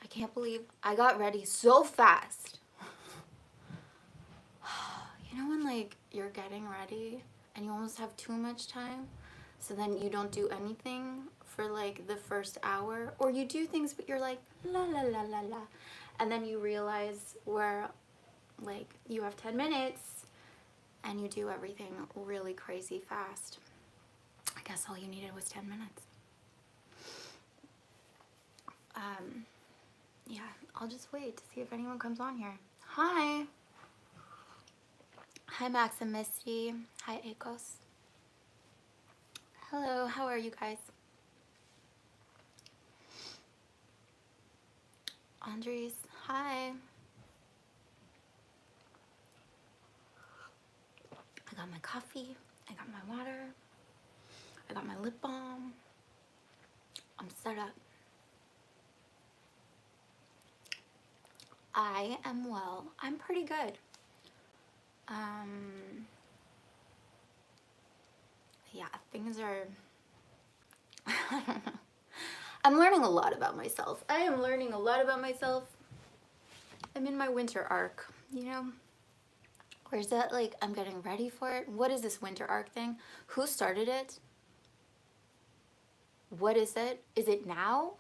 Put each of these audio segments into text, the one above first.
I can't believe I got ready so fast. You know when like you're getting ready and you almost have too much time, so then you don't do anything for like the first hour, or you do things but you're like la la la la la, and then you realize where like you have 10 minutes and you do everything really crazy fast. I guess all you needed was 10 minutes. Yeah, I'll just wait to see if anyone comes on here. Hi. Hi, Max and Misty. Hi, Akos. Hello, how are you guys? Andres, hi. I got my coffee. I got my water. I got my lip balm. I'm set up. I am well. I'm pretty good. Yeah, things are, I don't know. I'm learning a lot about myself. I am learning a lot about myself. I'm in my winter arc, you know? Or is that like I'm getting ready for it? What is this winter arc thing? Who started it? What is it? Is it now?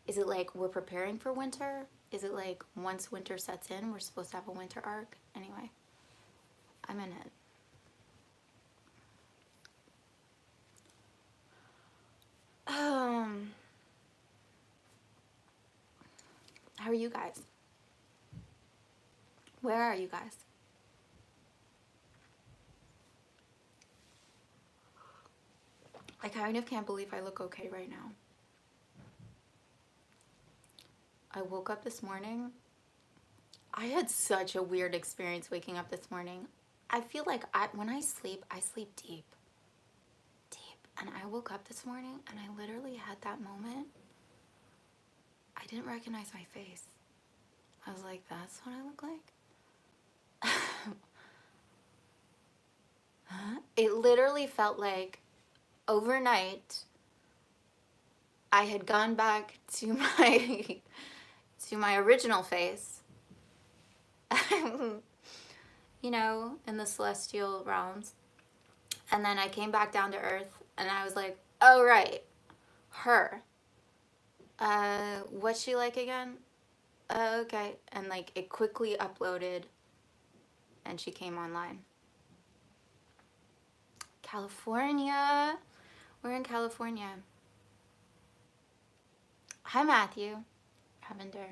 Is it like we're preparing for winter? Is it like once winter sets in, we're supposed to have a winter arc? Anyway, I'm in it. How are you guys? Where are you guys? I kind of can't believe I look okay right now. I woke up this morning. I had such a weird experience waking up this morning. I feel like when I sleep deep. Deep. And I woke up this morning and I literally had that moment. I didn't recognize my face. I was like, that's what I look like? It literally felt like overnight I had gone back to my to my original face. You know, in the celestial realms. And then I came back down to earth and I was like, oh right, her. What's she like again? Okay. And like it quickly uploaded and she came online. California. We're in California. Hi, Matthew. Lavender.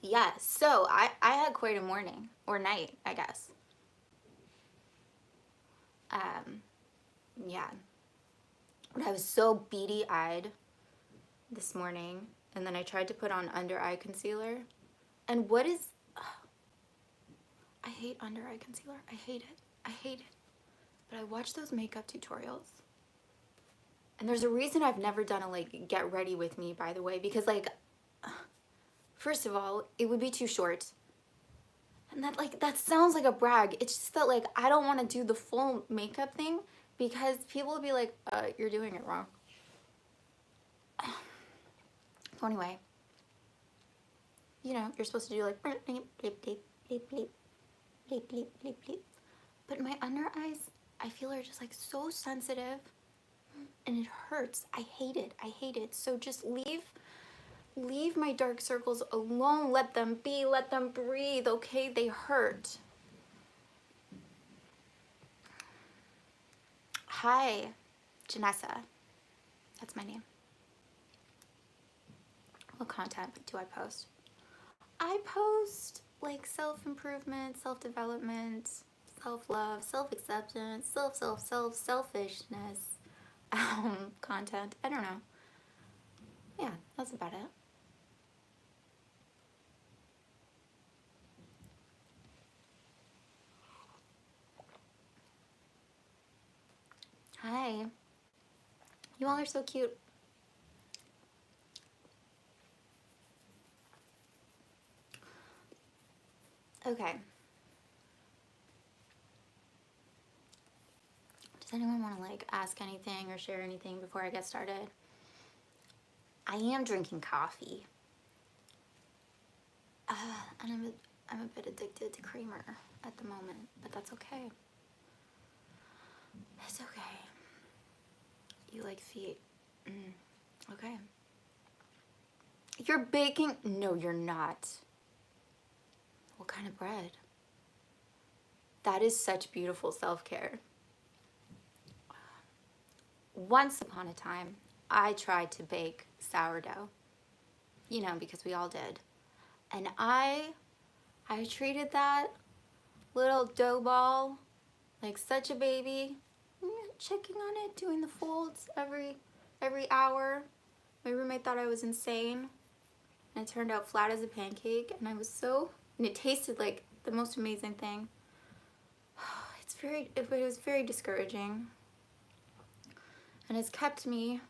Yeah, so I had quite a morning or night, I guess. Yeah. But I was so beady-eyed this morning, and then I tried to put on under eye concealer. And what is... I hate under eye concealer. I hate it. I hate it. But I watch those makeup tutorials. And there's a reason I've never done a, like, get ready with me, by the way, because, like, first of all, it would be too short. And that, like, that sounds like a brag. It's just that, like, I don't want to do the full makeup thing because people will be like, you're doing it wrong. So anyway, you know, you're supposed to do like, bleep, bleep, bleep, bleep, bleep, bleep, bleep, bleep, bleep. But my under eyes, I feel are just like so sensitive and it hurts. I hate it. I hate it. So just leave my dark circles alone. Let them be. Let them breathe. Okay? They hurt. Hi, Janessa. That's my name. What content do I post? I post like self-improvement, self-development, self-love, self-acceptance, selfishness content. I don't know. Yeah, that's about it. Hi. You all are so cute. Okay. Does anyone want to like ask anything or share anything before I get started? I am drinking coffee. And I'm a bit addicted to creamer at the moment, but that's okay. It's okay. You like feet. Okay. You're baking? No, you're not. What kind of bread? That is such beautiful self-care. Once upon a time, I tried to bake sourdough. You know, because we all did. And I treated that little dough ball like such a baby. Checking on it, doing the folds every hour. My roommate thought I was insane. And it turned out flat as a pancake. And and it tasted like the most amazing thing. It was very discouraging. And it's kept me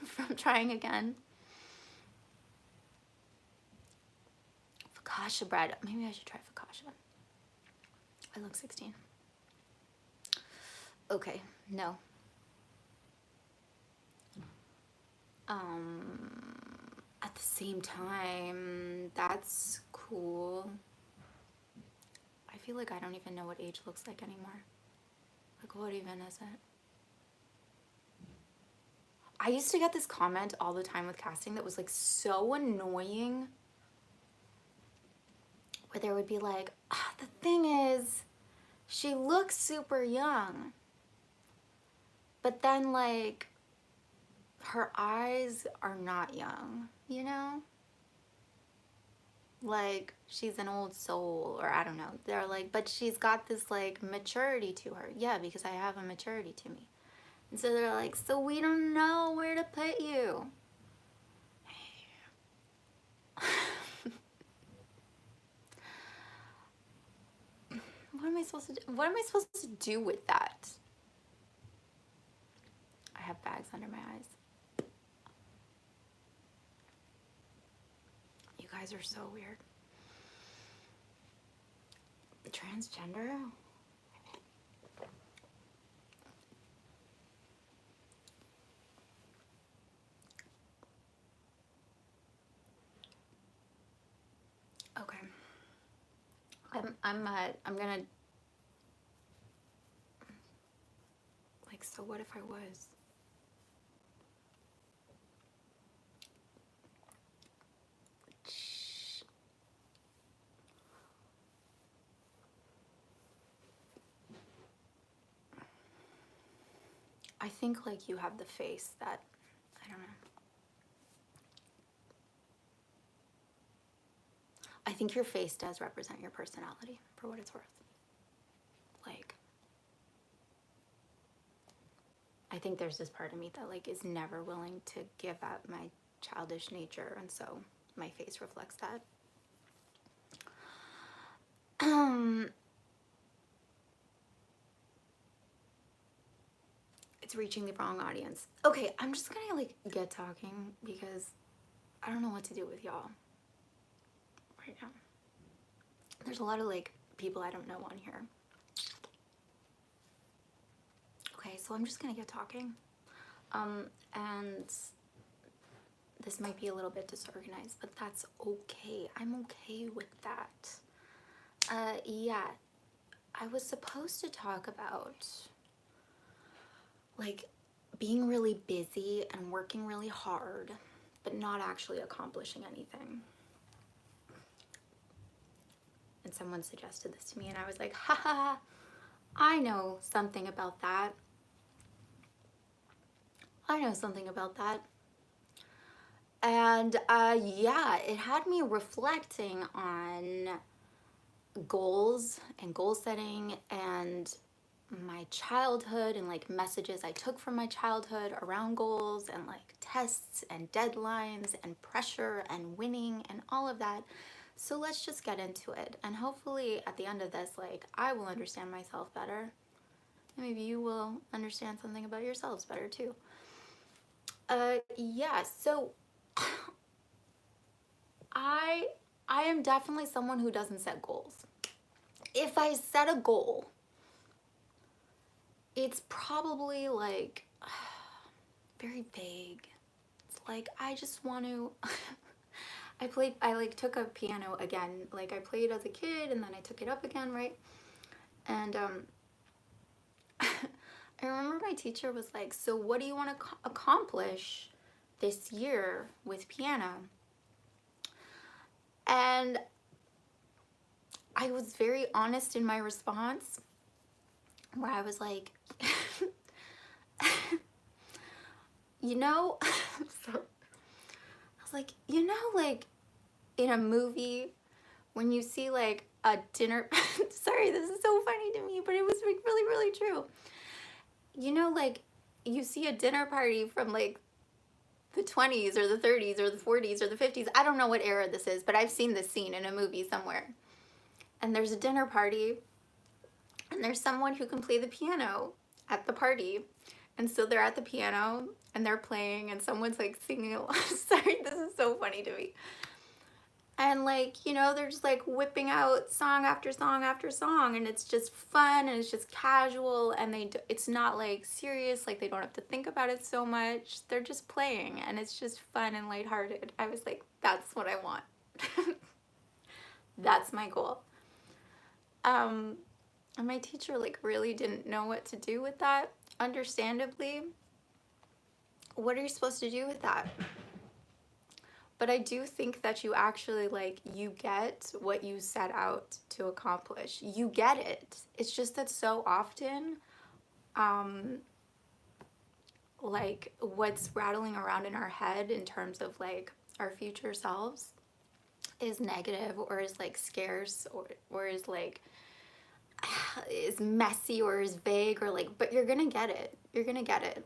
from trying again. Focaccia bread. Maybe I should try focaccia. I look 16. Okay, no. At the same time, that's cool. I feel like I don't even know what age looks like anymore. Like, what even is it? I used to get this comment all the time with casting that was like so annoying. Where there would be like, the thing is, she looks super young. But then like, her eyes are not young, you know? Like, she's an old soul, or I don't know. They're like, but she's got this like maturity to her. Yeah, because I have a maturity to me. And so they're like, so we don't know where to put you. What am I supposed to do? What am I supposed to do with that? I have bags under my eyes. You guys are so weird. Transgender? Okay. I'm gonna, like, so what if I was? I think like you have the face that, I don't know. I think your face does represent your personality, for what it's worth. Like, I think there's this part of me that like is never willing to give up my childish nature, and so my face reflects that. It's reaching the wrong audience. Okay, I'm just gonna like get talking because I don't know what to do with y'all right now. There's a lot of like people I don't know on here. Okay, so I'm just gonna get talking. And this might be a little bit disorganized, but that's okay. I'm okay with that. Yeah, I was supposed to talk about like being really busy and working really hard, but not actually accomplishing anything. And someone suggested this to me, and I was like, haha, I know something about that. I know something about that. And yeah, it had me reflecting on goals and goal setting and my childhood and like messages I took from my childhood around goals and like tests and deadlines and pressure and winning and all of that. So let's just get into it. And hopefully at the end of this, like I will understand myself better. And maybe you will understand something about yourselves better too. Yeah, so I am definitely someone who doesn't set goals. If I set a goal, it's probably like very vague. It's like, I just want to. I like took a piano again. Like I played as a kid and then I took it up again, right? And I remember my teacher was like, "So what do you want to accomplish this year with piano?" And I was very honest in my response, where I was like, you know, so I was like, like in a movie when you see like a dinner, sorry, this is so funny to me, but it was like really, really true. Like you see a dinner party from like the 20s or the 30s or the 40s or the 50s. I don't know what era this is, but I've seen this scene in a movie somewhere. And there's a dinner party and there's someone who can play the piano at the party. And so they're at the piano and they're playing and someone's like singing along. Sorry, this is so funny to me. And like, they're just like whipping out song after song after song, and it's just fun and it's just casual, and it's not like serious, like they don't have to think about it so much. They're just playing and it's just fun and lighthearted. I was like, that's what I want. That's my goal. And my teacher like really didn't know what to do with that, understandably. What are you supposed to do with that? But I do think that you actually, like, you get what you set out to accomplish. You get it. It's just that so often, like, what's rattling around in our head in terms of, like, our future selves is negative or is, like, scarce or is, like, is messy or is vague or, like, but you're gonna get it. You're gonna get it.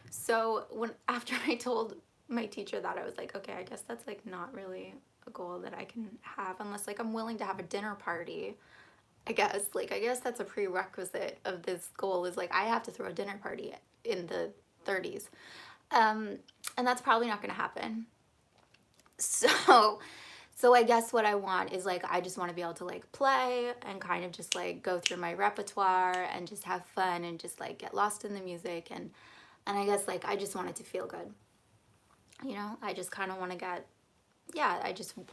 So after I told my teacher that, I was like, okay, I guess that's like not really a goal that I can have unless like I'm willing to have a dinner party. I guess that's a prerequisite of this goal, is like I have to throw a dinner party in the 30s. And that's probably not going to happen. So I guess what I want is like I just want to be able to like play and kind of just like go through my repertoire and just have fun and just like get lost in the music, and I guess like I just want it to feel good. I just kind of want to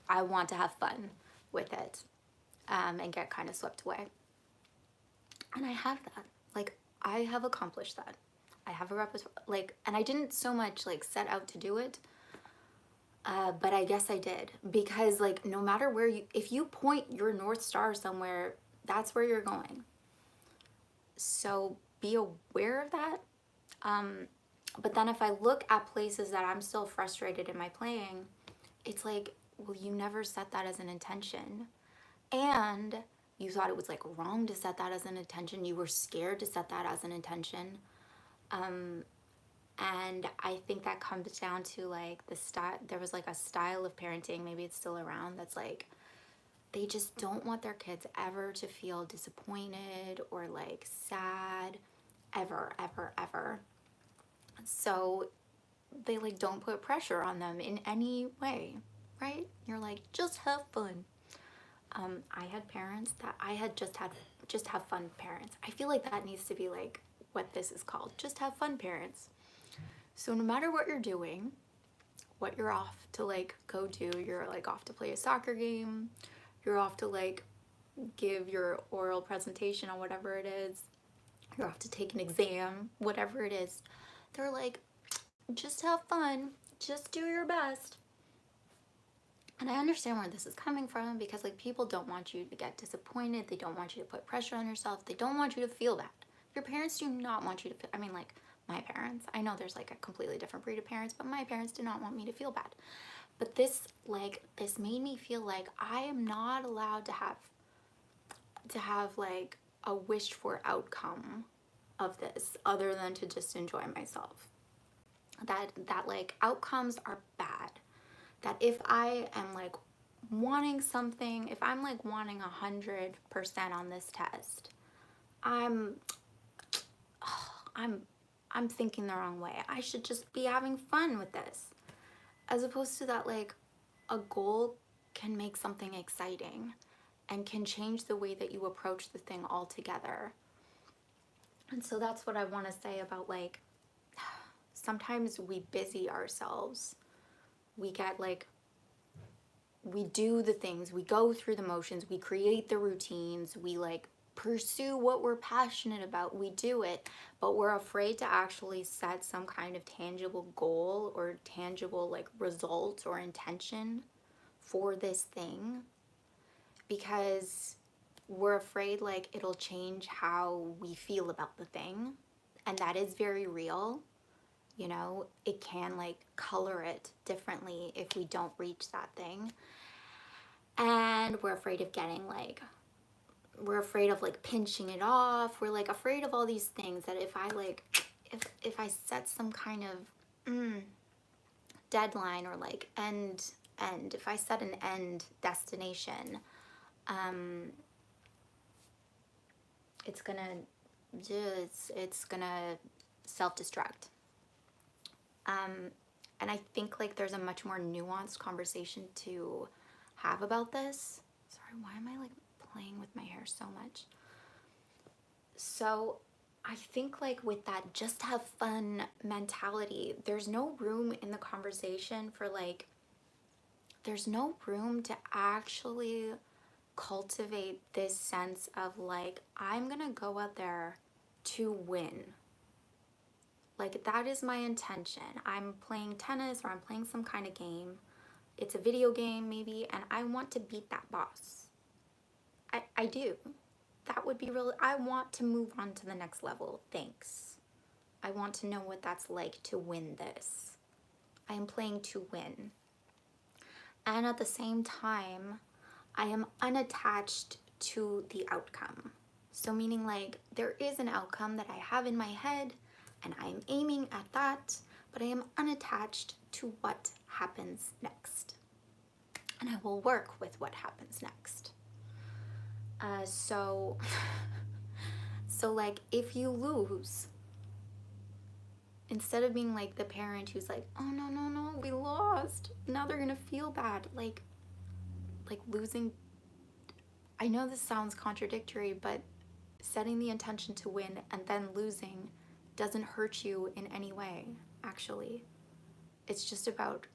I want to have fun with it, and get kind of swept away. And I have that. Like, I have accomplished that. I have a repertoire, like, and I didn't so much like set out to do it, but I guess I did, because like no matter where if you point your North Star somewhere, that's where you're going. So be aware of that. But then if I look at places that I'm still frustrated in my playing, it's like, well, you never set that as an intention. And you thought it was like wrong to set that as an intention. You were scared to set that as an intention. And I think that comes down to like the style. There was like a style of parenting, maybe it's still around, that's like, they just don't want their kids ever to feel disappointed or like sad, ever, ever, ever. So they like don't put pressure on them in any way, right? You're like, just have fun. I had parents that I had just have fun parents. I feel like that needs to be like what this is called, just have fun parents. So no matter what you're doing, what you're off to like go do, you're like off to play a soccer game, you're off to like give your oral presentation on whatever it is, you're off to take an exam, whatever it is, they're like, just have fun, just do your best. And I understand where this is coming from, because like people don't want you to get disappointed, they don't want you to put pressure on yourself, they don't want you to feel bad. Your parents do not want you to feel, I mean, like my parents, I know there's like a completely different breed of parents, but my parents did not want me to feel bad. But this made me feel like I am not allowed to have like a wished for outcome of this other than to just enjoy myself. That like outcomes are bad. That if I am like wanting something, if I'm like wanting 100% on this test, I'm thinking the wrong way. I should just be having fun with this. As opposed to that, like, a goal can make something exciting and can change the way that you approach the thing altogether. And so that's what I want to say about like sometimes we busy ourselves. We get like, we do the things, we go through the motions, we create the routines, we like pursue what we're passionate about, we do it, but we're afraid to actually set some kind of tangible goal or tangible like result or intention for this thing, because we're afraid like it'll change how we feel about the thing. And that is very real. You know, it can like color it differently if we don't reach that thing. And we're afraid of getting like, we're afraid of like pinching it off. We're like afraid of all these things that if I like, if I set some kind of deadline or like end, if I set an end destination, it's gonna just, it's gonna self-destruct. And I think like there's a much more nuanced conversation to have about this. Sorry, why am I like playing with my hair so much? So I think like with that just have fun mentality, there's no room in the conversation for like, there's no room to actually cultivate this sense of like, I'm gonna go out there to win. Like that is my intention. I'm playing tennis or I'm playing some kind of game. It's a video game maybe, and I want to beat that boss. I do. That would be really, I want to move on to the next level. Thanks. I want to know what that's like to win this. I am playing to win. And at the same time, I am unattached to the outcome. So meaning like there is an outcome that I have in my head and I am aiming at that, but I am unattached to what happens next. And I will work with what happens next. So like if you lose, instead of being like the parent who's like, oh no, we lost, now they're gonna feel bad, like losing, I know this sounds contradictory, but setting the intention to win and then losing doesn't hurt you in any way, actually. It's just about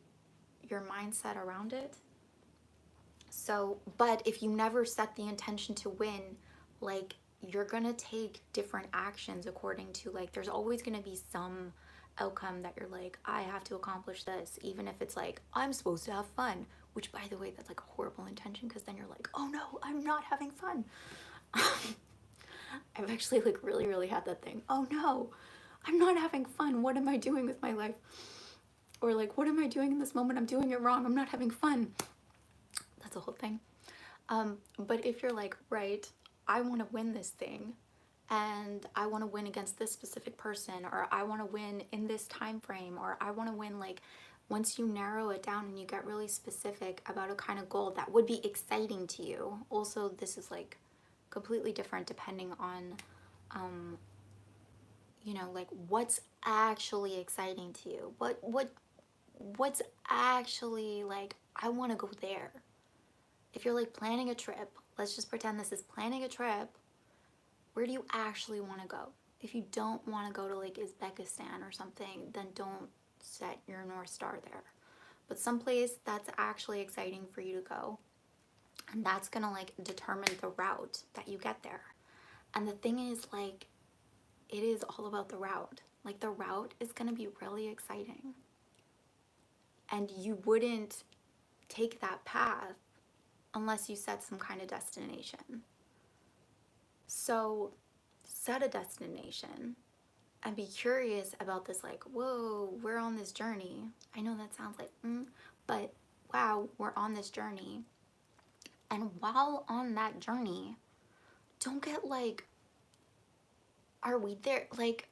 your mindset around it. So, but if you never set the intention to win, like you're gonna take different actions according to like, there's always gonna be some outcome that you're like, I have to accomplish this, even if it's like, I'm supposed to have fun, which by the way, that's like a horrible intention, because then you're like, oh no, I'm not having fun. I've actually like really had that thing. Oh no, I'm not having fun. What am I doing with my life? Or like, what am I doing in this moment? I'm doing it wrong. I'm not having fun. That's a whole thing. But if you're like, right, I want to win this thing and I want to win against this specific person, or I want to win in this time frame, or I want to win, like once you narrow it down and you get really specific about a kind of goal that would be exciting to you. Also, this is like completely different depending on you know, like what's actually exciting to you. What's actually like, I want to go there. If you're like planning a trip, let's just pretend this is planning a trip. Where do you actually want to go? If you don't want to go to like Uzbekistan or something, then don't set your North Star there. But someplace that's actually exciting for you to go. And that's gonna like determine the route that you get there. And the thing is, like, it is all about the route. Like the route is gonna be really exciting. And you wouldn't take that path unless you set some kind of destination. So set a destination and be curious about this, like, whoa, we're on this journey. I know that sounds like, but wow, we're on this journey. And while on that journey, don't get like, are we there? Like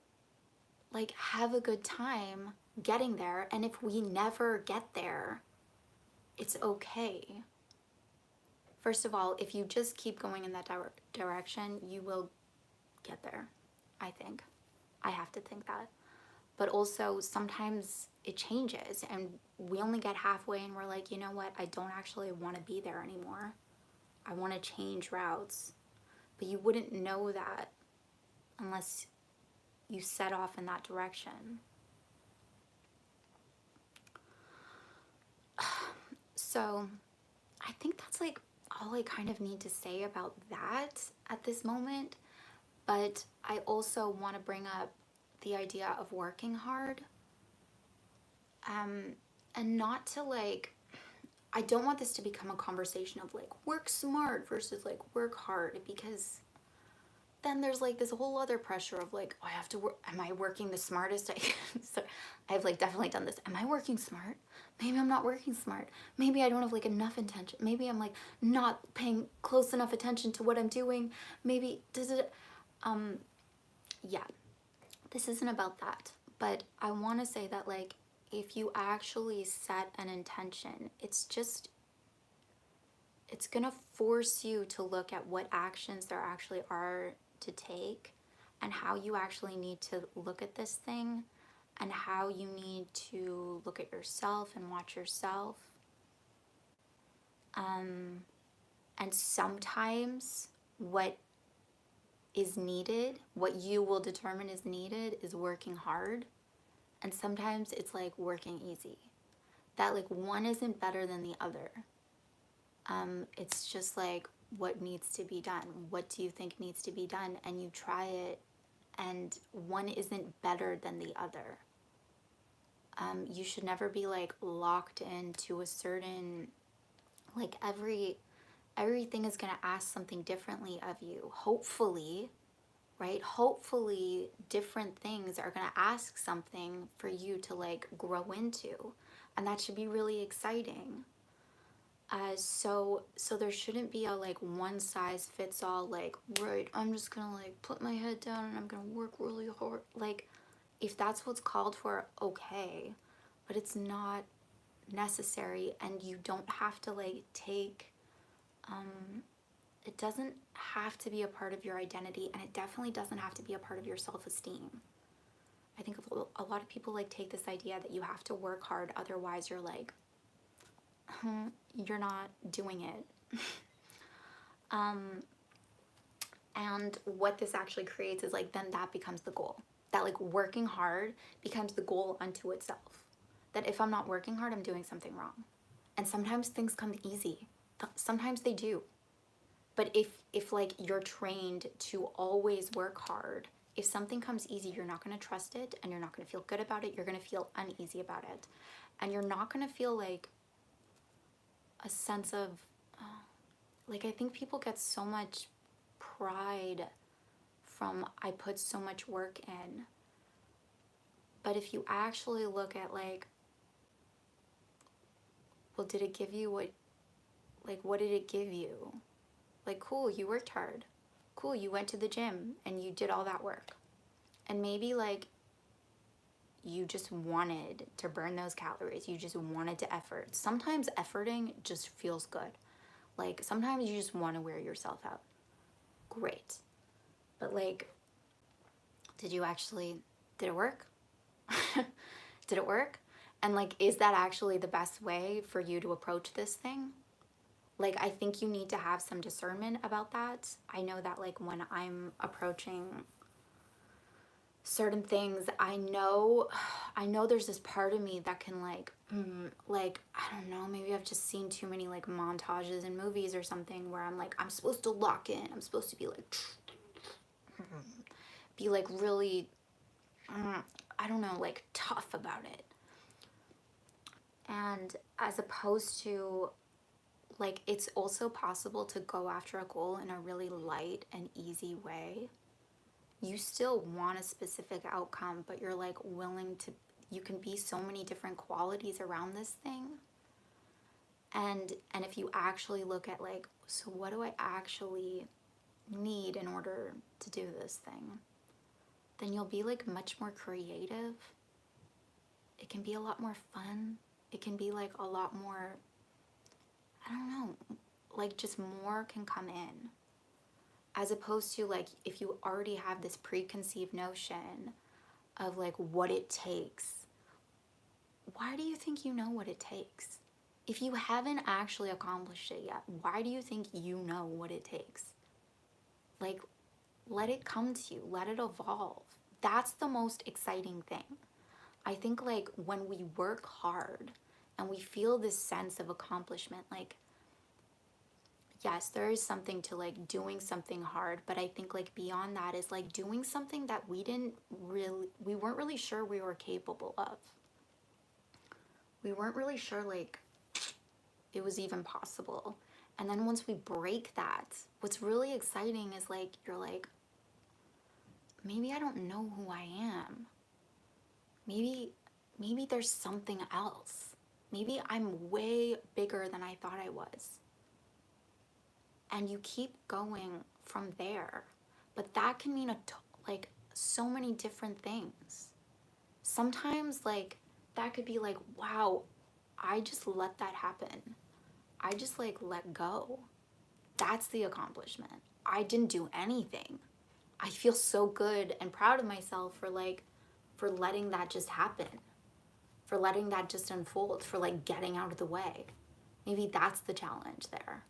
have a good time getting there. And if we never get there, it's okay. First of all, if you just keep going in that direction, you will get there, I think. I have to think that. But also, sometimes it changes and we only get halfway and we're like, you know what? I don't actually want to be there anymore. I want to change routes. But you wouldn't know that unless you set off in that direction. So I think that's like all I kind of need to say about that at this moment. But I also want to bring up the idea of working hard. Um, and not to like, I don't want this to become a conversation of like work smart versus like work hard, because then there's like this whole other pressure of like, oh, I have to work. Am I working the smartest? So I've like definitely done this. Am I working smart? Maybe I'm not working smart. Maybe I don't have like enough attention. Maybe I'm like not paying close enough attention to what I'm doing. Maybe does it, yeah, this isn't about that. But I want to say that like, if you actually set an intention, it's gonna force you to look at what actions there actually are to take, and how you actually need to look at this thing, and how you need to look at yourself and watch yourself. And sometimes what is needed, what you will determine is needed, is working hard. And sometimes it's like working easy. That like one isn't better than the other. It's just like what needs to be done. What do you think needs to be done? And you try it, and one isn't better than the other. You should never be like locked into a certain, like everything is going to ask something differently of you. Hopefully, right? Hopefully different things are going to ask something for you to like grow into. And that should be really exciting. So there shouldn't be a like one size fits all, like, right, I'm just gonna like put my head down and I'm gonna work really hard. Like, if that's what's called for, okay, but it's not necessary. And you don't have to like take, it doesn't have to be a part of your identity, and it definitely doesn't have to be a part of your self-esteem. I think a lot of people like take this idea that you have to work hard, otherwise you're like, you're not doing it. And what this actually creates is like, then that becomes the goal. That like working hard becomes the goal unto itself. That if I'm not working hard, I'm doing something wrong. And sometimes things come easy. Sometimes they do. But if like you're trained to always work hard, if something comes easy, you're not going to trust it, and you're not going to feel good about it. You're going to feel uneasy about it. And you're not going to feel like a sense of, like, I think people get so much pride from, I put so much work in. But if you actually look at like, well, did it give you what did it give you? Like, cool, you worked hard. Cool, you went to the gym and you did all that work. And maybe like you just wanted to burn those calories. You just wanted to effort. Sometimes efforting just feels good. Like sometimes you just want to wear yourself out. Great. But like, did it work? Did it work? And like, is that actually the best way for you to approach this thing? Like, I think you need to have some discernment about that. I know that like when I'm approaching certain things, I know there's this part of me that can like, I don't know, maybe I've just seen too many like montages in movies or something where I'm like, I'm supposed to lock in. I'm supposed to be like really, I don't know, like tough about it. And as opposed to like, it's also possible to go after a goal in a really light and easy way. You still want a specific outcome, but you're like willing to, you can be so many different qualities around this thing. And if you actually look at like, so what do I actually need in order to do this thing? Then you'll be like much more creative. It can be a lot more fun. It can be like a lot more, I don't know, like just more can come in. As opposed to like, if you already have this preconceived notion of like what it takes, why do you think you know what it takes? If you haven't actually accomplished it yet, why do you think you know what it takes? Like, let it come to you, let it evolve. That's the most exciting thing. I think like when we work hard and we feel this sense of accomplishment. Like, yes, there is something to like doing something hard, but I think like beyond that is like doing something that we weren't really sure we were capable of. We weren't really sure like it was even possible. And then once we break that, what's really exciting is like you're like, maybe I don't know who I am. Maybe there's something else. Maybe I'm way bigger than I thought I was. And you keep going from there. But that can mean like so many different things. Sometimes like that could be like, wow, I just let that happen. I just like let go. That's the accomplishment. I didn't do anything. I feel so good and proud of myself for letting that just happen. For letting that just unfold, for like getting out of the way. Maybe that's the challenge there.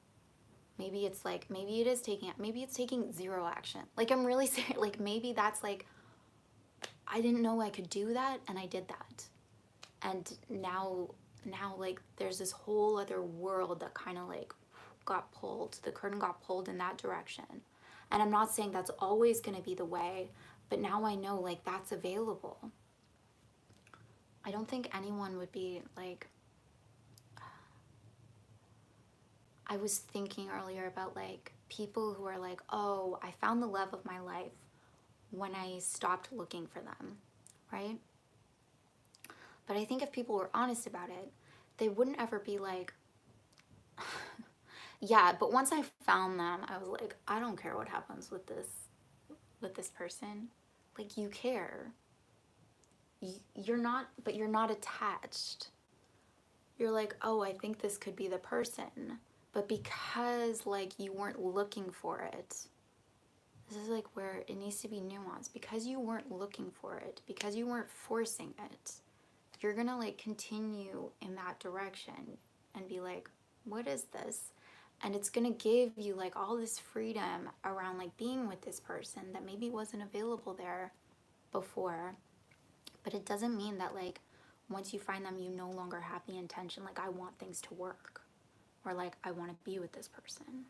Maybe it's like, maybe it's taking zero action. Like I'm really saying, like maybe that's like, I didn't know I could do that and I did that. And now like there's this whole other world that kind of like the curtain got pulled in that direction. And I'm not saying that's always going to be the way, but now I know like that's available. I don't think anyone would be like, I was thinking earlier about like people who are like, oh, I found the love of my life when I stopped looking for them, right? But I think if people were honest about it, they wouldn't ever be like, yeah, but once I found them, I was like, I don't care what happens with this person. Like you care. You're not attached. You're like, oh, I think this could be the person. But because like you weren't looking for it, this is like where it needs to be nuanced. Because you weren't looking for it, because you weren't forcing it, you're gonna like continue in that direction and be like, what is this? And it's gonna give you like all this freedom around like being with this person that maybe wasn't available there before. But it doesn't mean that like once you find them, you no longer have the intention like I want things to work or like I want to be with this person.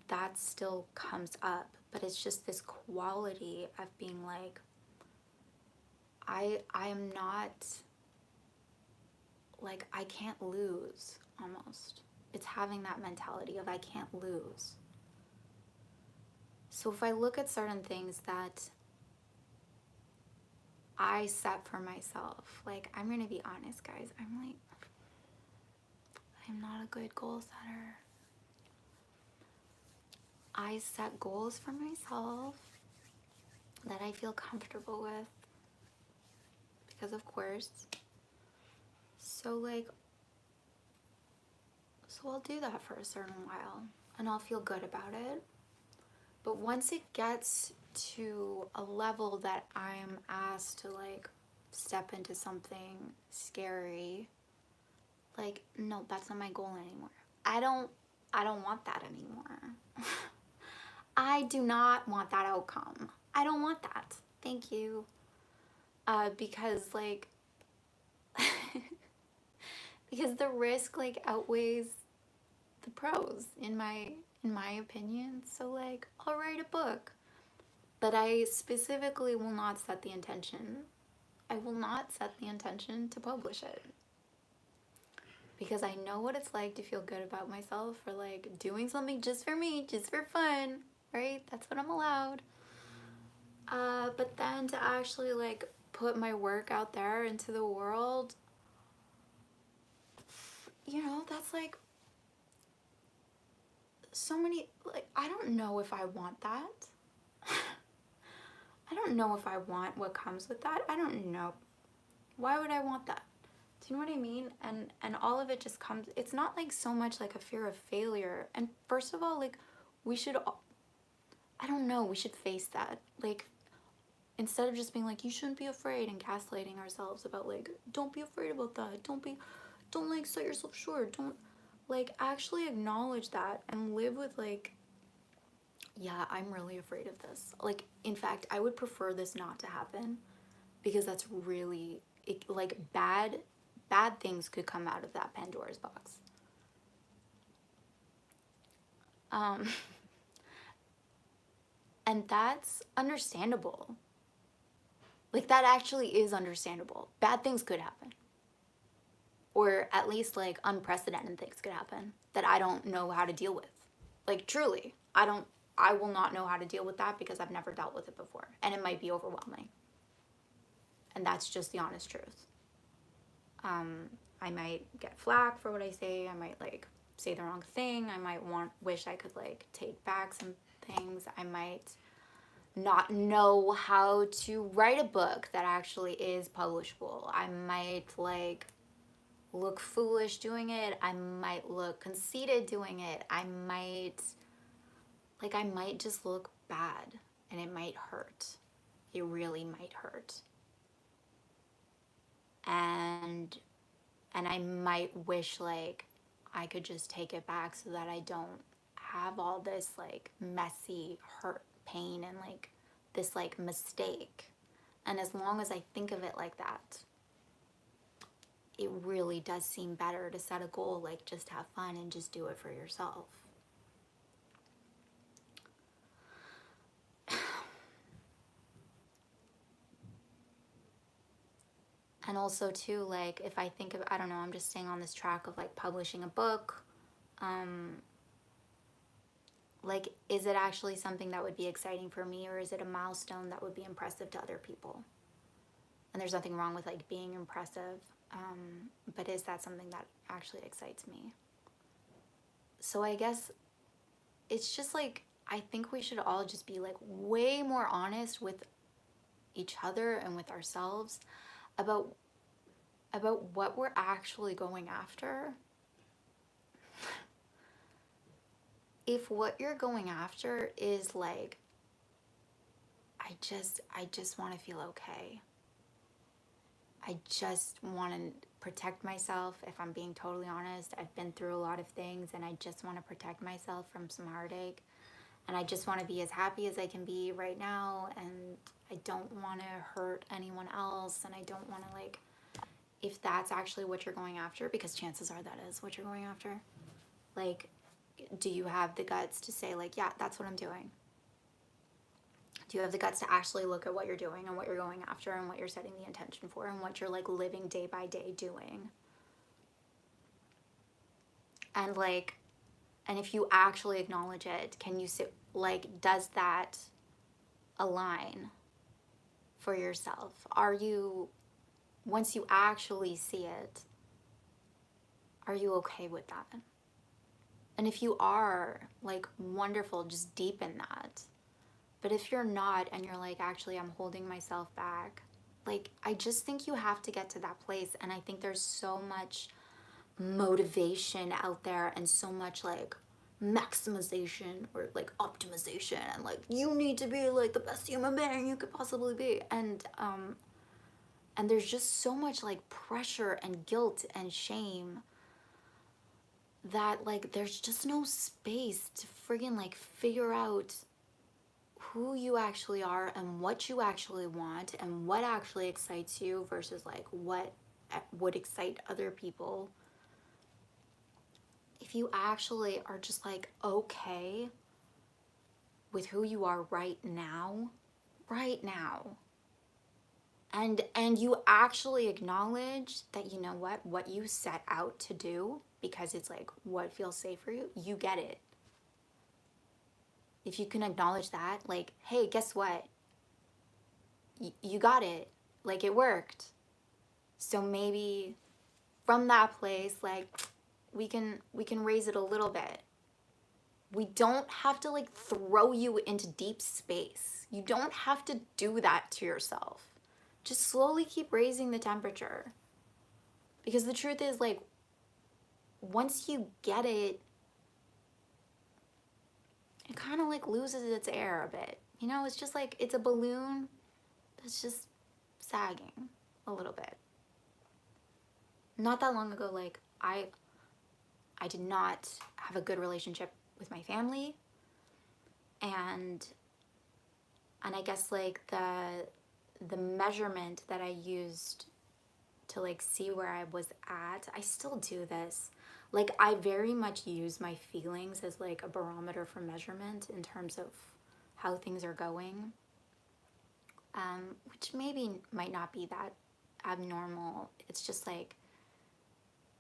That still comes up, but it's just this quality of being like, I am not, like I can't lose almost. It's having that mentality of I can't lose. So if I look at certain things that I set for myself, like I'm gonna be honest, guys, I'm not a good goal setter. I set goals for myself that I feel comfortable with because of course. So I'll do that for a certain while and I'll feel good about it. But once it gets to a level that I'm asked to like step into something scary, like no, that's not my goal anymore. I don't want that anymore. I do not want that outcome. I don't want that. Thank you. Because like because the risk like outweighs the pros in my opinion. So like I'll write a book, but I specifically will not set the intention. I will not set the intention to publish it. Because I know what it's like to feel good about myself for like doing something just for me, just for fun, right? That's what I'm allowed. But then to actually like put my work out there into the world, you know, that's like so many, like, I don't know if I want that. I don't know if I want what comes with that. I don't know. Why would I want that? Do you know what I mean? And all of it just comes, it's not like so much like a fear of failure. And first of all, like we should, I don't know, we should face that. Like instead of just being like, you shouldn't be afraid and gaslighting ourselves about like, don't be afraid about that. Don't like set yourself short. Don't like actually acknowledge that and live with like, yeah, I'm really afraid of this. Like, in fact, I would prefer this not to happen because that's really like bad bad things could come out of that Pandora's box. Um, and that's understandable. Like, that actually is understandable. Bad things could happen. Or at least, like, unprecedented things could happen that I don't know how to deal with. Like, truly, I will not know how to deal with that because I've never dealt with it before. And it might be overwhelming. And that's just the honest truth. I might get flack for what I say. I might, like, say the wrong thing. I might wish I could, like, take back some things. I might not know how to write a book that actually is publishable. I might, like, look foolish doing it. I might look conceited doing it. I might just look bad, and it might hurt. It really might hurt. And I might wish, like, I could just take it back so that I don't have all this, like, messy hurt, pain, and, like, this, like, mistake. And as long as I think of it like that, it really does seem better to set a goal, like, just have fun and just do it for yourself. And also, too, like, if I think of, I don't know, I'm just staying on this track of, like, publishing a book. Like, is it actually something that would be exciting for me, or is it a milestone that would be impressive to other people? And there's nothing wrong with, like, being impressive, but is that something that actually excites me? So I guess it's just, like, I think we should all just be, like, way more honest with each other and with ourselves about what we're actually going after. If what you're going after is, like, I just want to feel okay. I just want to protect myself. If I'm being totally honest, I've been through a lot of things, and I just want to protect myself from some heartache. And I just want to be as happy as I can be right now, and I don't want to hurt anyone else, and I don't want to, like, if that's actually what you're going after, because chances are that is what you're going after, like, do you have the guts to say, like, yeah, that's what I'm doing? Do you have the guts to actually look at what you're doing and what you're going after and what you're setting the intention for and what you're, like, living day by day doing? And, like, and if you actually acknowledge it, can you sit, like, does that align for yourself? Are you, once you actually see it, are you okay with that? And if you are, like, wonderful, just deepen that. But if you're not, and you're like, actually, I'm holding myself back, like, I just think you have to get to that place. And I think there's so much motivation out there, and so much, like, maximization or, like, optimization, and, like, you need to be, like, the best human being you could possibly be. And there's just so much, like, pressure and guilt and shame that, like, there's just no space to friggin', like, figure out who you actually are and what you actually want and what actually excites you versus, like, what would excite other people. If you actually are just, like, okay with who you are right now, and you actually acknowledge that, you know what you set out to do, because it's, like, what feels safe for you, you get it. If you can acknowledge that, like, hey, guess what? You got it. Like, it worked. So maybe from that place, like, we can raise it a little bit. We don't have to, like, throw you into deep space. You don't have to do that to yourself. Just slowly keep raising the temperature. Because the truth is, like, once you get it, it kind of, like, loses its air a bit. You know, it's just like, it's a balloon that's just sagging a little bit. Not that long ago, like, I did not have a good relationship with my family, and I guess, like, the measurement that I used to like see where I was at. I still do this. Like I very much use my feelings as like a barometer for measurement in terms of how things are going. Which maybe might not be that abnormal. It's just like,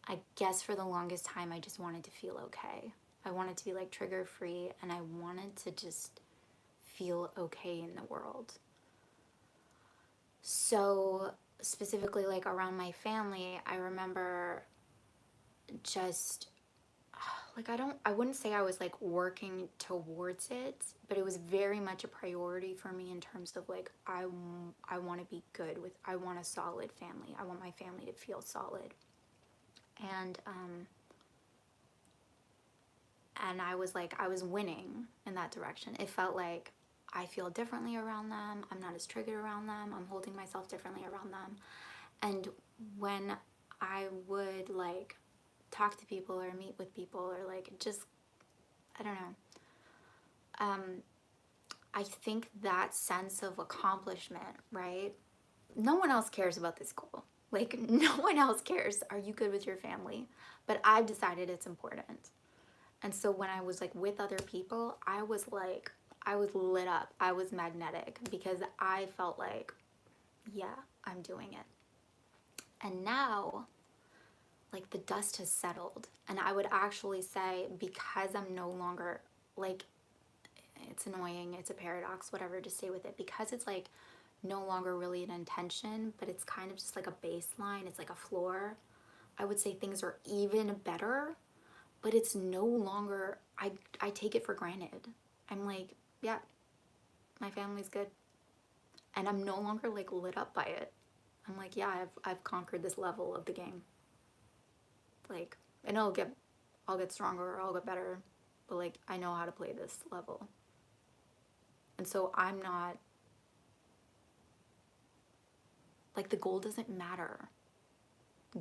I guess for the longest time, I just wanted to feel okay. I wanted to be like trigger free, and I wanted to just feel okay in the world. So, specifically, like around my family, I remember just like I wouldn't say I was like working towards it, but it was very much a priority for me in terms of like I want to be good with, I want a solid family. I want my family to feel solid. And I was like, I was winning in that direction. It felt like I feel differently around them. I'm not as triggered around them. I'm holding myself differently around them. And when I would like talk to people or meet with people or like just, I don't know. I think that sense of accomplishment, right? No one else cares about this goal. Like, no one else cares. Are you good with your family? But I've decided it's important. And so when I was like with other people, I was like, I was lit up. I was magnetic because I felt like, yeah, I'm doing it. And now, like, the dust has settled. And I would actually say, because I'm no longer like, it's annoying, it's a paradox, whatever, just stay with it. Because it's like no longer really an intention, but it's kind of just like a baseline, it's like a floor. I would say things are even better, but it's no longer, I take it for granted. I'm like, yeah, my family's good. And I'm no longer like lit up by it. I'm like, yeah, I've conquered this level of the game. Like, and I'll get stronger or I'll get better, but like I know how to play this level. And so I'm not like, the goal doesn't matter.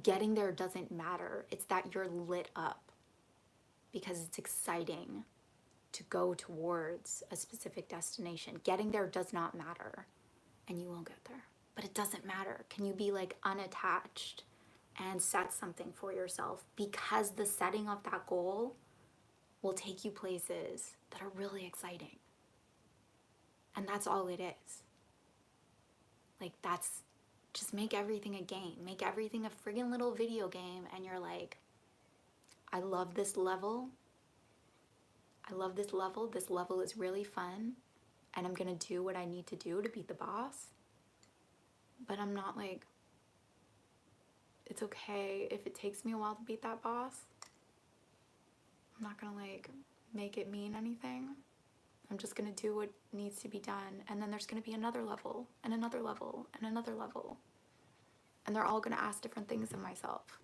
Getting there doesn't matter. It's that you're lit up because it's exciting to go towards a specific destination. Getting there does not matter, and you will get there. But it doesn't matter. Can you be like unattached and set something for yourself? Because the setting of that goal will take you places that are really exciting. And that's all it is. Like, that's just, make everything a game. Make everything a friggin' little video game, and you're like, I love this level. I love this level. This level is really fun, and I'm gonna do what I need to do to beat the boss. But I'm not like, it's okay if it takes me a while to beat that boss. I'm not gonna like make it mean anything. I'm just gonna do what needs to be done, and then there's gonna be another level, and another level, and another level. And they're all gonna ask different things of myself.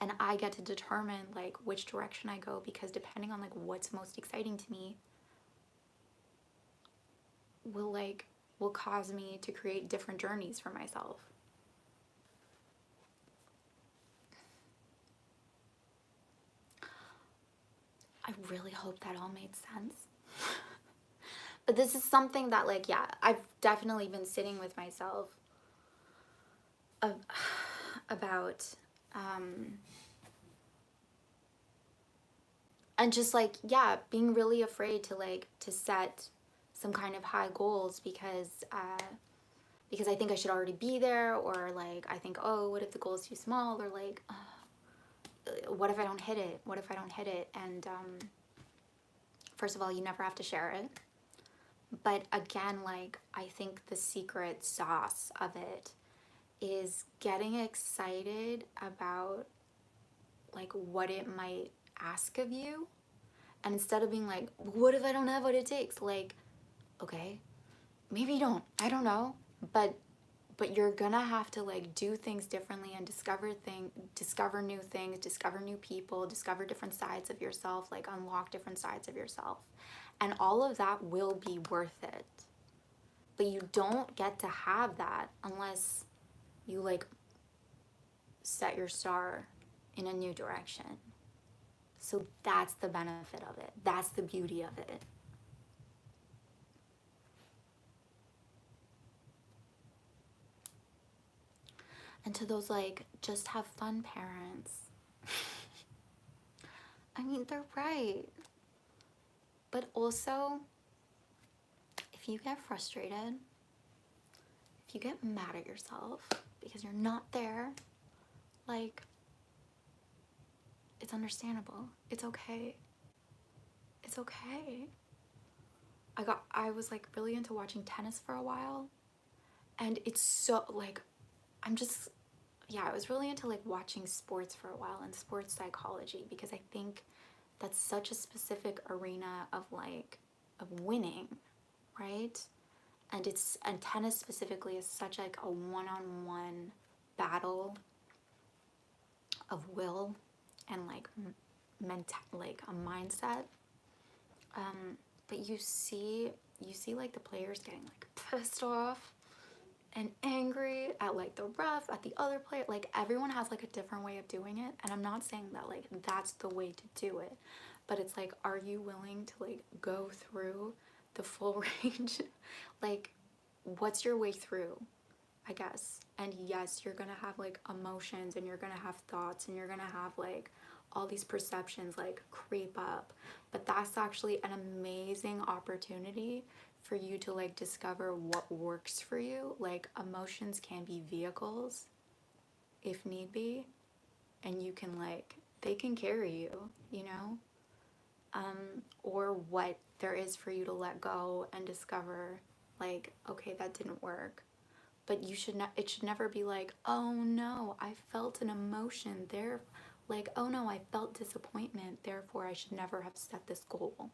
And I get to determine like which direction I go, because depending on like what's most exciting to me will cause me to create different journeys for myself. I really hope that all made sense. But this is something that like, yeah, I've definitely been sitting with myself about and just like, yeah, being really afraid to like to set some kind of high goals because I think I should already be there, or like I think, oh, what if the goal is too small, or like what if I don't hit it, and first of all, you never have to share it. But again, like, I think the secret sauce of it is getting excited about like what it might ask of you. And instead of being like, what if I don't have what it takes? Like, okay, maybe you don't, I don't know. But you're gonna have to like do things differently and discover new things, discover new people, discover different sides of yourself, like unlock different sides of yourself. And all of that will be worth it. But you don't get to have that unless you like set your star in a new direction. So that's the benefit of it. That's the beauty of it. And to those like just have fun parents, I mean, they're right. But also, if you get frustrated, if you get mad at yourself because you're not there, like, it's understandable. It's okay. It's okay. I was like really into watching tennis for a while, and it's so like I'm just yeah, I was really into like watching sports for a while and sports psychology, because I think that's such a specific arena of like of winning, right? And tennis specifically is such like a one-on-one battle of will and like like a mindset. But you see like the players getting like pissed off and angry at like the ref, at the other player. Like everyone has like a different way of doing it, and I'm not saying that like that's the way to do it, but it's like, are you willing to like go through the full range? Like, what's your way through, I guess? And yes, you're gonna have like emotions, and you're gonna have thoughts, and you're gonna have like all these perceptions like creep up, but that's actually an amazing opportunity for you to like discover what works for you. Like, emotions can be vehicles if need be, and you can like, they can carry you, you know? Or what there is for you to let go and discover, like, okay, that didn't work. But you should not, it should never be like, oh no, I felt an emotion there, like, oh no, I felt disappointment, therefore I should never have set this goal.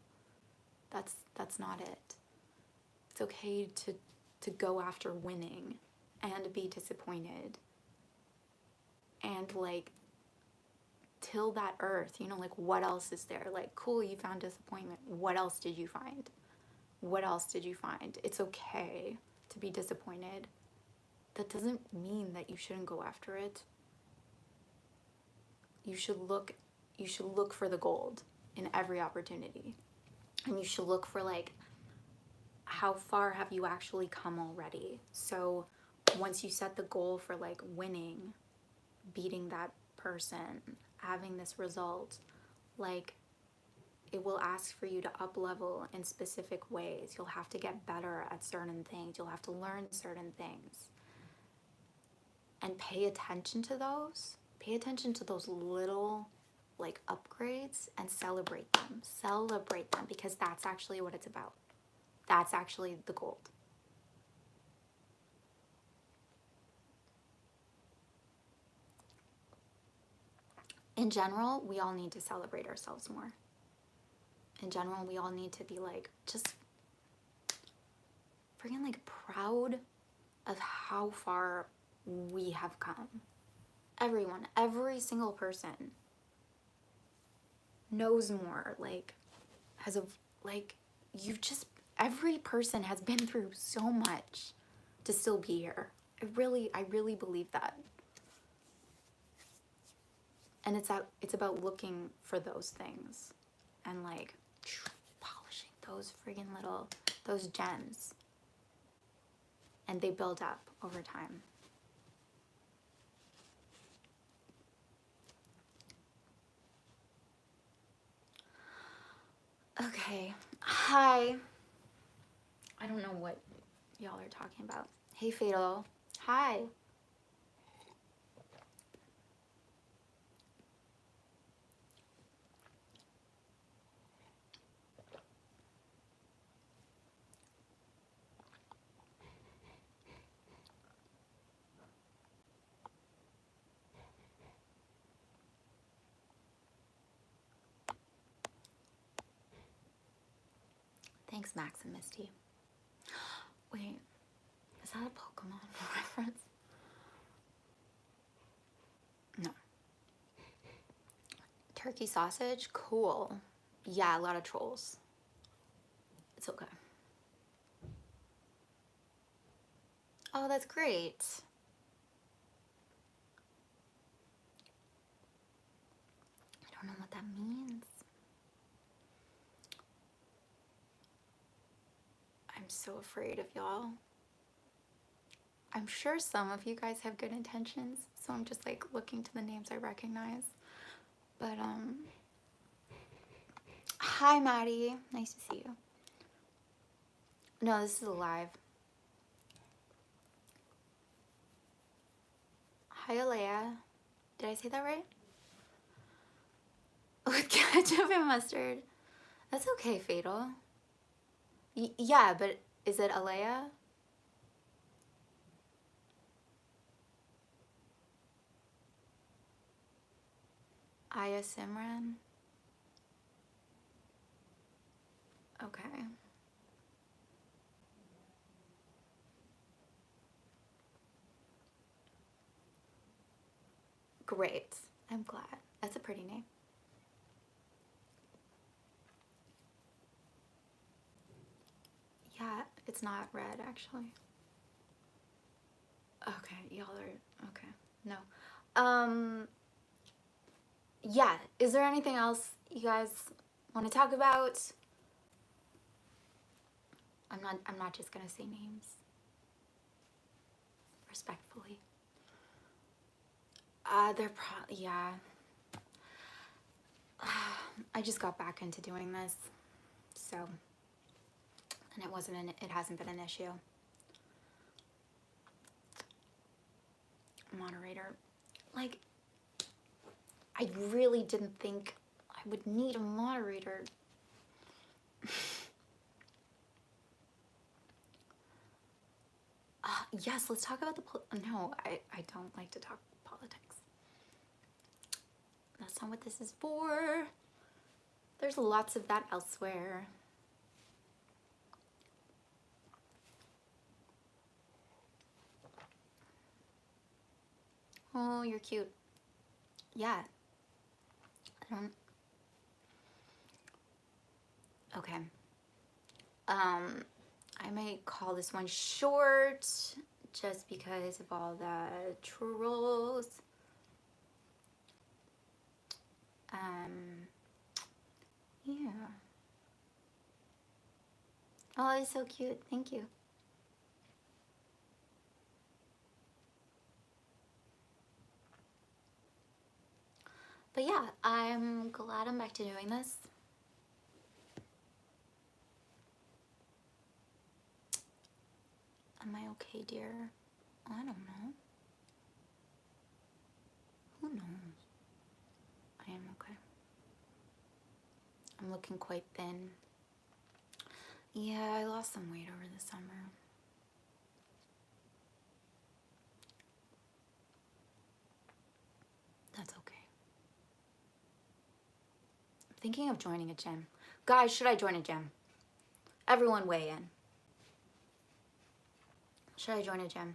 That's not it. It's okay to go after winning and be disappointed and like till that earth, you know, like what else is there? Like, cool, you found disappointment. What else did you find? What else did you find? It's okay to be disappointed. That doesn't mean that you shouldn't go after it. You should look for the gold in every opportunity. And you should look for like, how far have you actually come already? So once you set the goal for like winning, beating that person, having this result, like, it will ask for you to up level in specific ways. You'll have to get better at certain things. You'll have to learn certain things. And pay attention to those. Pay attention to those little like upgrades and celebrate them. Celebrate them, because that's actually what it's about. That's actually the gold. In general, we all need to celebrate ourselves more. In general, we all need to be like, just freaking like proud of how far we have come. Everyone, every single person knows more, like, has a, like, you've just, every person has been through so much to still be here. I really believe that. And it's about looking for those things and like polishing those friggin' little, those gems. And they build up over time. Okay, hi. I don't know what y'all are talking about. Hey, Fatal. Hi. Thanks, Max and Misty. Wait, is that a Pokemon reference? No. Turkey sausage? Cool. Yeah, a lot of trolls. It's okay. Oh, that's great. I don't know what that means. I'm so afraid of y'all. I'm sure some of you guys have good intentions, so I'm just like looking to the names I recognize. But hi Maddie, nice to see you. No, this is live. Hi Alea, did I say that right? With ketchup and mustard. That's okay, Fatal. Yeah, but is it Alea? Aya Simran? Okay. Great. I'm glad. That's a pretty name. Yeah, it's not red actually. Okay, y'all are okay. No. Yeah, is there anything else you guys want to talk about? I'm not just gonna say names. Respectfully. They're probably, yeah. I just got back into doing this, so, and it hasn't been an issue. Moderator, like, I really didn't think I would need a moderator. Yes, let's talk about no, I don't like to talk politics. That's not what this is for. There's lots of that elsewhere. Oh, you're cute. Yeah. I don't. Okay. I might call this one short just because of all the trolls. Yeah. Oh, it's so cute. Thank you. But yeah, I'm glad I'm back to doing this. Am I okay, dear? I don't know. Who knows? I am okay. I'm looking quite thin. Yeah, I lost some weight over the summer. That's okay. I'm thinking of joining a gym. Guys, should I join a gym? Everyone weigh in. Should I join a gym?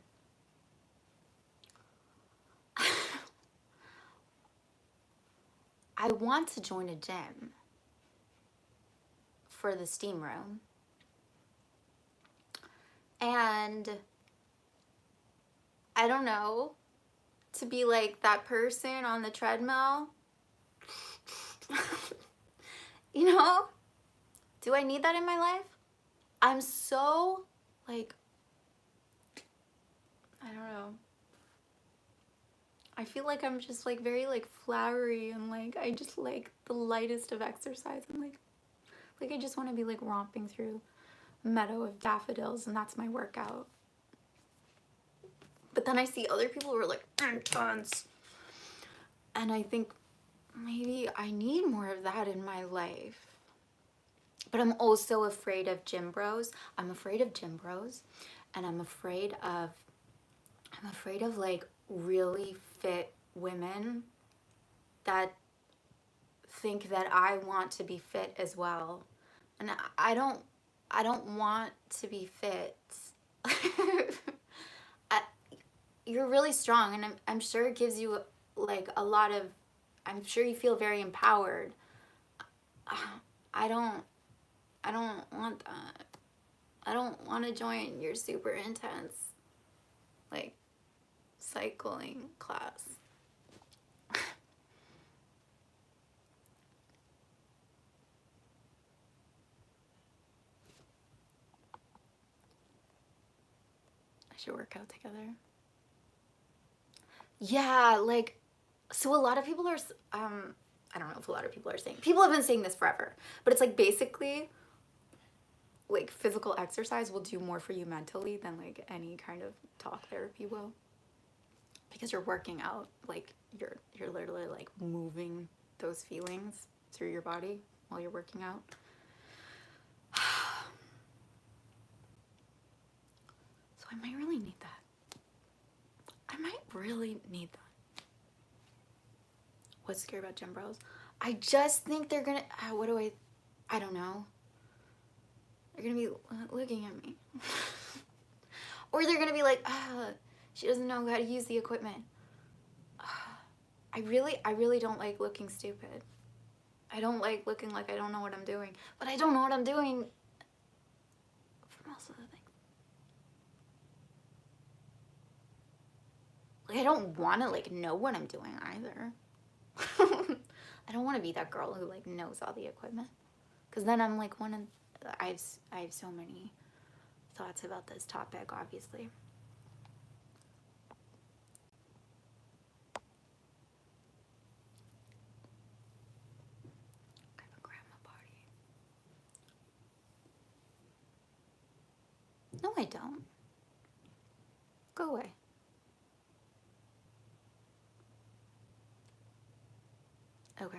I want to join a gym for the steam room. And I don't know, to be like that person on the treadmill. You know? Do I need that in my life? I'm so like, I don't know. I feel like I'm just like very like flowery and like I just like the lightest of exercise and like I just want to be like romping through a meadow of daffodils and that's my workout. But then I see other people who are like intense and I think maybe I need more of that in my life. But I'm also afraid of gym bros. I'm afraid of gym bros and I'm afraid of like really fit women that think that I want to be fit as well. And I don't want to be fit. I, you're really strong and I'm sure it gives you like a lot of, I'm sure you feel very empowered. I don't want that. I don't want to join your super intense like cycling class. I should work out together. Yeah, like, so a lot of people are, I don't know if a lot of people are saying, people have been saying this forever, but it's like basically, like physical exercise will do more for you mentally than like any kind of talk therapy will. Because you're working out, like you're literally like moving those feelings through your body while you're working out. So I might really need that. I might really need that. What's scary about gym bros? I just think they're gonna, I don't know. They're gonna be looking at me. Or they're gonna be like, she doesn't know how to use the equipment. I really don't like looking stupid. I don't like looking like I don't know what I'm doing. But I don't know what I'm doing for most of the things. Like, I don't want to like know what I'm doing either. I don't want to be that girl who like knows all the equipment. Because then I'm like I have so many thoughts about this topic, obviously. I have a grandma party. No, I don't. Go away. Okay.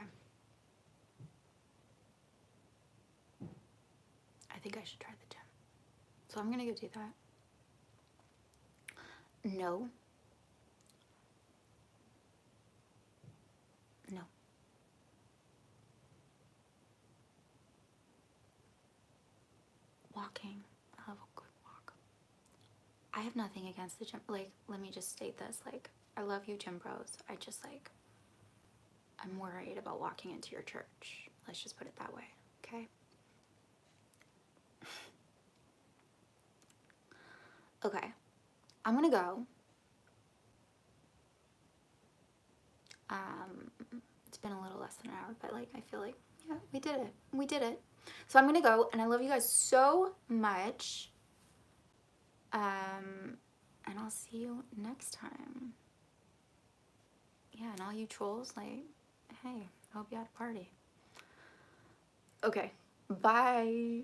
I think I should try the gym. So I'm gonna go do that. No. No. Walking. I love a good walk. I have nothing against the gym. Like, let me just state this. Like, I love you, gym bros. I just like, I'm worried about walking into your church. Let's just put it that way. Okay? Okay. I'm gonna go. It's been a little less than an hour, but like I feel like, yeah, we did it. We did it. So I'm gonna go, and I love you guys so much. And I'll see you next time. Yeah, and all you trolls, like, hey, I hope you had a party. Okay, bye.